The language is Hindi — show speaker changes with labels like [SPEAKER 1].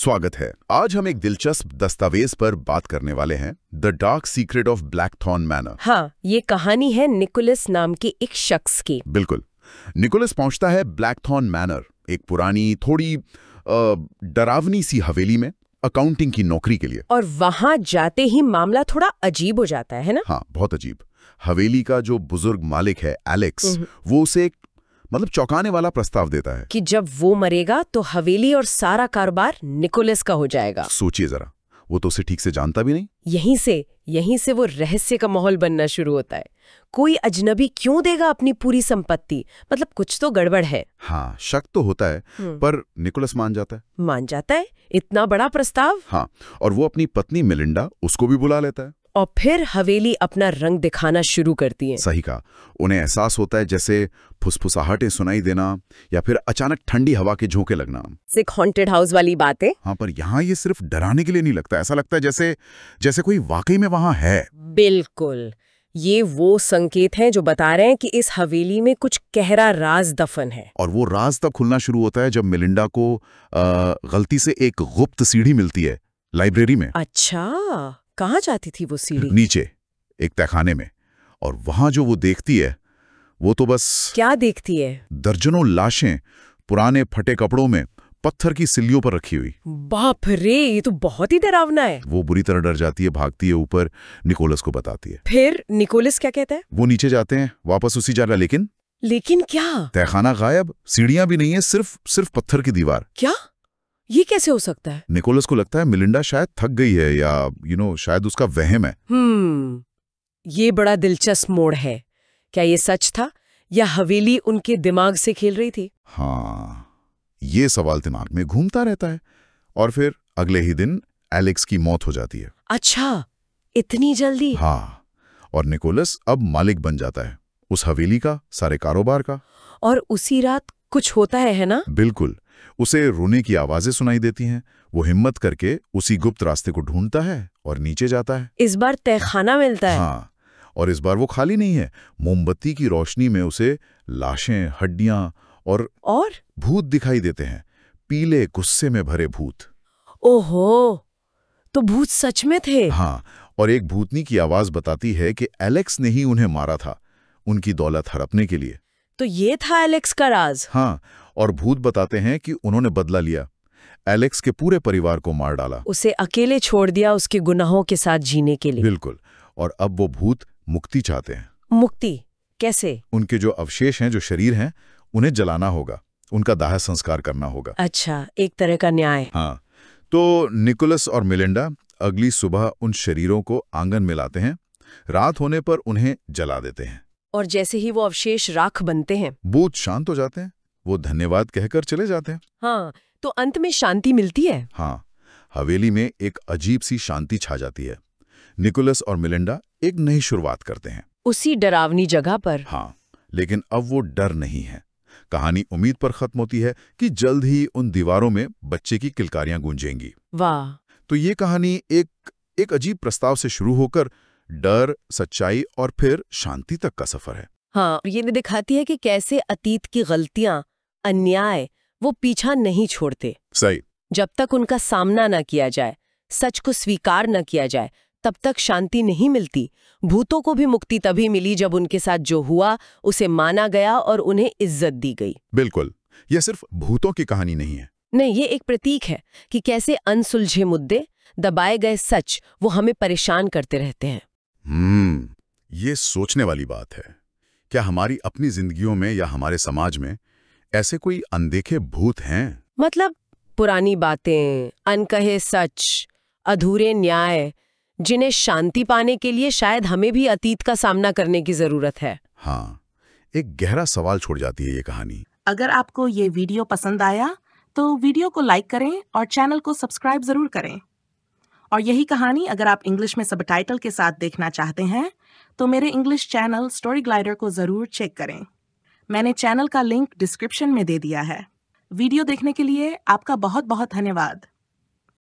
[SPEAKER 1] स्वागत है। आज हम एक दिलचस्प दस्तावेज पर बात करने वाले हैं, the dark secret of Blackthorn manner.
[SPEAKER 2] हाँ, ये कहानी है निकोलस नाम के एक शख्स की।
[SPEAKER 1] बिल्कुल। निकोलस पहुंचता है ब्लैकथॉर्न मैनर, एक पुरानी थोड़ी डरावनी सी हवेली में अकाउंटिंग की नौकरी के लिए।
[SPEAKER 2] और वहां जाते ही मामला थोड़ा अजीब हो जाता है ना?
[SPEAKER 1] हाँ, बहुत अजीब। हवेली का जो बुजुर्ग मालिक है एलेक्स, वो उसे एक चौंकाने वाला प्रस्ताव देता है
[SPEAKER 2] कि जब वो मरेगा तो हवेली और सारा कारोबार निकोलस का हो जाएगा।
[SPEAKER 1] सोचिए जरा, वो तो उसे ठीक से जानता भी नहीं।
[SPEAKER 2] यहीं से वो रहस्य का माहौल बनना शुरू होता है। कोई अजनबी क्यों देगा अपनी पूरी संपत्ति? मतलब कुछ तो गड़बड़ है।
[SPEAKER 1] हाँ, शक तो होता है, पर निकोलस मान जाता है।
[SPEAKER 2] इतना बड़ा प्रस्ताव।
[SPEAKER 1] हाँ, और वो अपनी पत्नी मिलिंडा, उसको भी बुला लेता है।
[SPEAKER 2] और फिर हवेली अपना रंग दिखाना शुरू करती है।
[SPEAKER 1] सही कहा। उन्हें एहसास होता है जैसे फुसफुसाहटें सुनाई देना या फिर अचानक ठंडी हवा के झोंके लगना।
[SPEAKER 2] एक हॉन्टेड हाउस वाली बात है।
[SPEAKER 1] हाँ, पर यहाँ ये सिर्फ डराने के लिए नहीं लगता। ऐसा लगता है जैसे कोई वाकई में वहां है।
[SPEAKER 2] बिल्कुल, ये वो संकेत हैं जो बता रहे हैं कि इस हवेली में कुछ गहरा राज दफन है।
[SPEAKER 1] और वो राज तब खुलना शुरू होता है जब मिलिंडा को गलती से एक गुप्त सीढ़ी मिलती है लाइब्रेरी में।
[SPEAKER 2] अच्छा, कहाँ जाती थी वो सीढ़ी?
[SPEAKER 1] नीचे एक तहखाने में। और वहां जो वो देखती है, वो तो बस
[SPEAKER 2] क्या देखती है?
[SPEAKER 1] दर्जनों लाशें पुराने फटे कपड़ों में पत्थर की सिल्लियों पर रखी हुई।
[SPEAKER 2] बाप रे, ये तो बहुत ही डरावना है।
[SPEAKER 1] वो बुरी तरह डर जाती है, भागती है ऊपर, निकोलस को बताती है।
[SPEAKER 2] फिर निकोलस क्या कहता है?
[SPEAKER 1] वो नीचे जाते हैं, वापस उसी जगह,
[SPEAKER 2] लेकिन क्या?
[SPEAKER 1] तहखाना गायब, सीढ़ियां भी नहीं है, सिर्फ पत्थर की दीवार।
[SPEAKER 2] क्या? ये कैसे हो सकता है?
[SPEAKER 1] निकोलस को लगता है मिलिंडा शायद थक गई है या शायद उसका वहम है।
[SPEAKER 2] ये बड़ा दिलचस्प मोड़ है। क्या ये सच था या हवेली उनके दिमाग से खेल रही थी?
[SPEAKER 1] हाँ, ये सवाल दिमाग में घूमता रहता है। और फिर अगले ही दिन एलेक्स की मौत हो जाती है।
[SPEAKER 2] अच्छा, इतनी जल्दी?
[SPEAKER 1] हाँ, और निकोलस अब मालिक बन जाता है उस हवेली का, सारे कारोबार का।
[SPEAKER 2] और उसी रात कुछ होता है ना?
[SPEAKER 1] बिल्कुल। उसे रोने की आवाजें सुनाई देती हैं। वो हिम्मत करके उसी गुप्त रास्ते को ढूंढता है और नीचे जाता है।
[SPEAKER 2] इस बार तहखाना मिलता है।
[SPEAKER 1] हाँ, और इस बार वो खाली नहीं है। मोमबत्ती की रोशनी में उसे लाशें, हड्डियां और भूत दिखाई देते हैं। पीले गुस्से में भरे भूत।
[SPEAKER 2] ओहो, तो भूत सच में थे?
[SPEAKER 1] हाँ, और एक भूतनी की आवाज बताती है कि एलेक्स ने ही उन्हें मारा था, उनकी दौलत हड़पने के लिए।
[SPEAKER 2] तो ये था एलेक्स का राज?
[SPEAKER 1] हाँ, और भूत बताते हैं कि उन्होंने बदला लिया, एलेक्स के पूरे परिवार को मार डाला,
[SPEAKER 2] उसे अकेले छोड़ दिया उसके गुनाहों के साथ जीने के लिए।
[SPEAKER 1] बिल्कुल। और अब वो भूत मुक्ति चाहते हैं।
[SPEAKER 2] मुक्ति कैसे?
[SPEAKER 1] उनके जो अवशेष हैं, जो शरीर हैं, उन्हें जलाना होगा, उनका दाह संस्कार करना होगा।
[SPEAKER 2] अच्छा, एक तरह का न्याय।
[SPEAKER 1] हाँ, तो निकोलस और मिलिंडा अगली सुबह उन शरीरों को आंगन में लाते हैं। रात होने पर उन्हें जला देते हैं।
[SPEAKER 2] और जैसे ही वो अवशेष राख बनते हैं,
[SPEAKER 1] भूत शांत हो जाते हैं। वो धन्यवाद कहकर चले जाते हैं।
[SPEAKER 2] हाँ, तो अंत में शांति मिलती है।
[SPEAKER 1] हाँ, हवेली में एक अजीब सी शांति छा जाती है। निकोलस और मिलिंडा एक नई शुरुआत करते हैं,
[SPEAKER 2] उसी डरावनी जगह पर।
[SPEAKER 1] हाँ, लेकिन अब वो डर नहीं है। कहानी उम्मीद पर खत्म होती है कि जल्द ही उन दीवारों में बच्चे की किलकारियां गूंजेंगी।
[SPEAKER 2] वाह!
[SPEAKER 1] तो ये कहानी एक अजीब प्रस्ताव से शुरू होकर डर, सच्चाई और फिर शांति तक का सफर है।
[SPEAKER 2] हाँ, ये दिखाती है कि कैसे अतीत की गलतियां, अन्याय वो पीछा नहीं छोड़ते।
[SPEAKER 1] सही।
[SPEAKER 2] जब तक उनका सामना न किया जाए, सच को स्वीकार न किया जाए, तब तक शांति नहीं मिलती। भूतों को भी मुक्ति तभी मिली जब उनके साथ जो हुआ उसे माना गया और उन्हें इज्जत दी गई।
[SPEAKER 1] बिल्कुल, यह सिर्फ भूतों की कहानी नहीं है।
[SPEAKER 2] नहीं, ये एक प्रतीक है कि कैसे अनसुलझे मुद्दे, दबाए गए सच वो हमें परेशान करते रहते हैं।
[SPEAKER 1] ये सोचने वाली बात है। क्या हमारी अपनी जिंदगियों में या हमारे समाज में ऐसे कोई अनदेखे भूत हैं?
[SPEAKER 2] मतलब पुरानी बातें, अनकहे सच, अधूरे न्याय, जिन्हें शांति पाने के लिए शायद हमें भी अतीत का सामना करने की जरूरत है।
[SPEAKER 1] हाँ, एक गहरा सवाल छोड़ जाती है ये कहानी।
[SPEAKER 3] अगर आपको ये वीडियो पसंद आया तो वीडियो को लाइक करें और चैनल को सब्सक्राइब जरूर करें। और यही कहानी अगर आप इंग्लिश में सबटाइटल के साथ देखना चाहते हैं तो मेरे इंग्लिश चैनल स्टोरी ग्लाइडर को जरूर चेक करें। मैंने चैनल का लिंक डिस्क्रिप्शन में दे दिया है। वीडियो देखने के लिए आपका बहुत बहुत धन्यवाद।